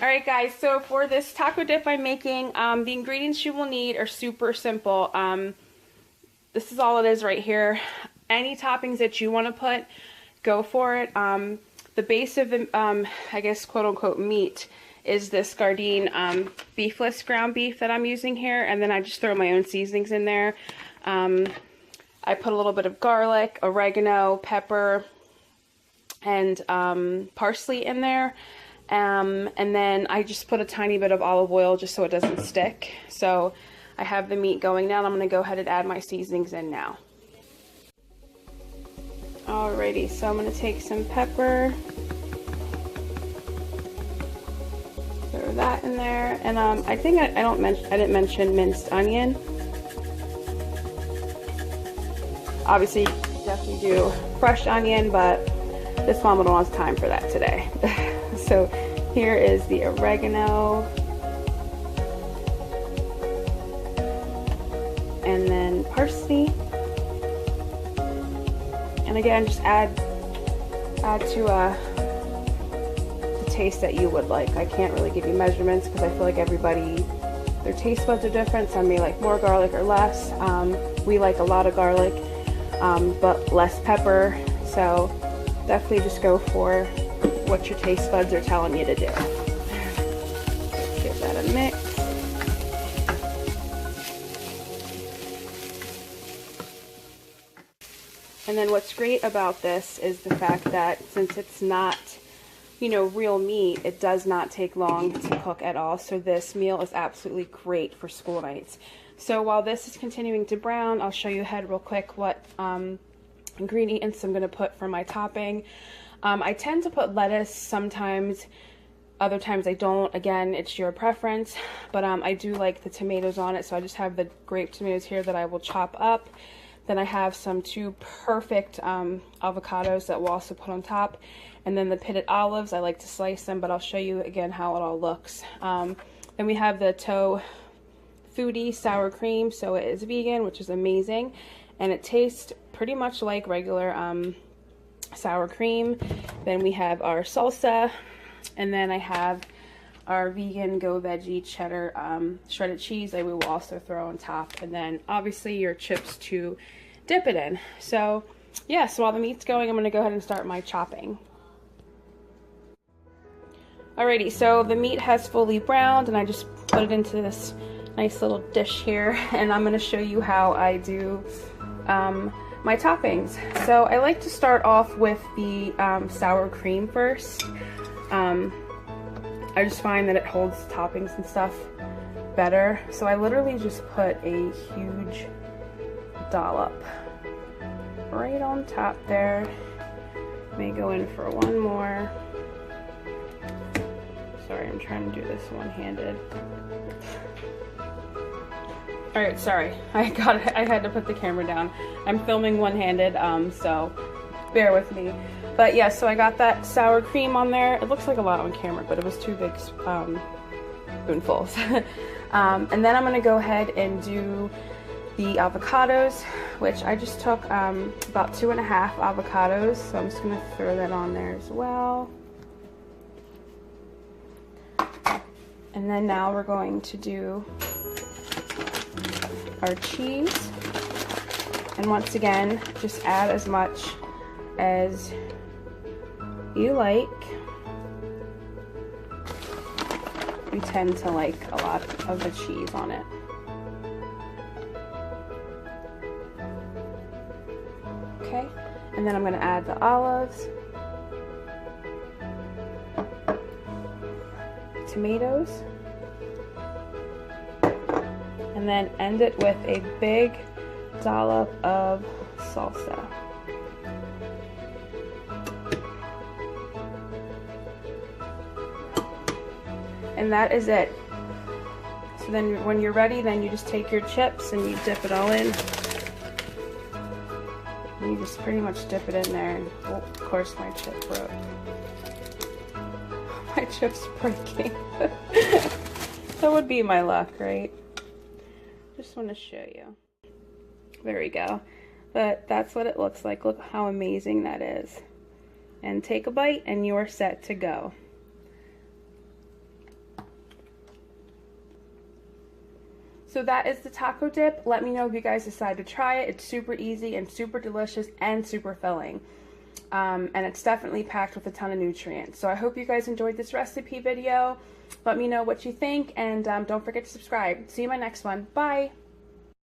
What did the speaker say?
Alright guys, so for this taco dip I'm making, the ingredients you will need are super simple. This is all it is right here. Any toppings that you want to put, go for it. The base of the, I guess, quote-unquote meat is this Gardien beefless ground beef that I'm using here, and then I just throw my own seasonings in there. I put a little bit of garlic, oregano, pepper, and parsley in there. And then I just put a tiny bit of olive oil just so it doesn't stick. So I have the meat going now, and I'm going to go ahead and add my seasonings in now. Alrighty, so I'm going to take some pepper, throw that in there, and I think I didn't mention minced onion. Obviously, you definitely do fresh onion, but this mama don't have time for that today. So here is the oregano, and then parsley, and again just add to the taste that you would like. I can't really give you measurements because I feel like everybody, their taste buds are different. Some may like more garlic or less. We like a lot of garlic, but less pepper, so definitely just go for what your taste buds are telling you to do. Give that a mix. And then what's great about this is the fact that since it's not, you know, real meat, it does not take long to cook at all. So this meal is absolutely great for school nights. So while this is continuing to brown, I'll show you ahead real quick what ingredients I'm going to put for my topping. I tend to put lettuce sometimes, other times I don't. Again, it's your preference, but I do like the tomatoes on it, so I just have the grape tomatoes here that I will chop up. Then I have two perfect avocados that we'll also put on top, and then the pitted olives. I like to slice them, but I'll show you again how it all looks. Then we have the Tofutti sour cream, so it is vegan, which is amazing, and it tastes pretty much like regular sour cream. Then we have our salsa, and then I have our vegan Go Veggie cheddar shredded cheese that we will also throw on top, and then obviously your chips to dip it in. So yeah, so while the meat's going, I'm going to go ahead and start my chopping. Alrighty, so the meat has fully browned, and I just put it into this nice little dish here, and I'm going to show you how I do my toppings. So I like to start off with the sour cream first. I just find that it holds toppings and stuff better. So I literally just put a huge dollop right on top there. May go in for one more. Sorry, I'm trying to do this one-handed. Alright, sorry. I had to put the camera down. I'm filming one-handed, so bear with me. But yeah, so I got that sour cream on there. It looks like a lot on camera, but it was 2 big spoonfuls. And then I'm going to go ahead and do the avocados, which I just took about 2.5 avocados. So I'm just going to throw that on there as well. And then now we're going to do our cheese. And once again, just add as much as you like. We tend to like a lot of the cheese on it. Okay, and then I'm going to add the olives, tomatoes, and then end it with a big dollop of salsa. And that is it. So then when you're ready, then you just take your chips and you dip it all in. And you just pretty much dip it in there. And oh, of course my chip broke. My chip's breaking. That would be my luck, right? Just want to show you. There we go. But that's what it looks like. Look how amazing that is. And take a bite and you're set to go. So that is the taco dip. Let me know if you guys decide to try it. It's super easy and super delicious and super filling. And it's definitely packed with a ton of nutrients. So I hope you guys enjoyed this recipe video. Let me know what you think, and don't forget to subscribe. See you in my next one. Bye!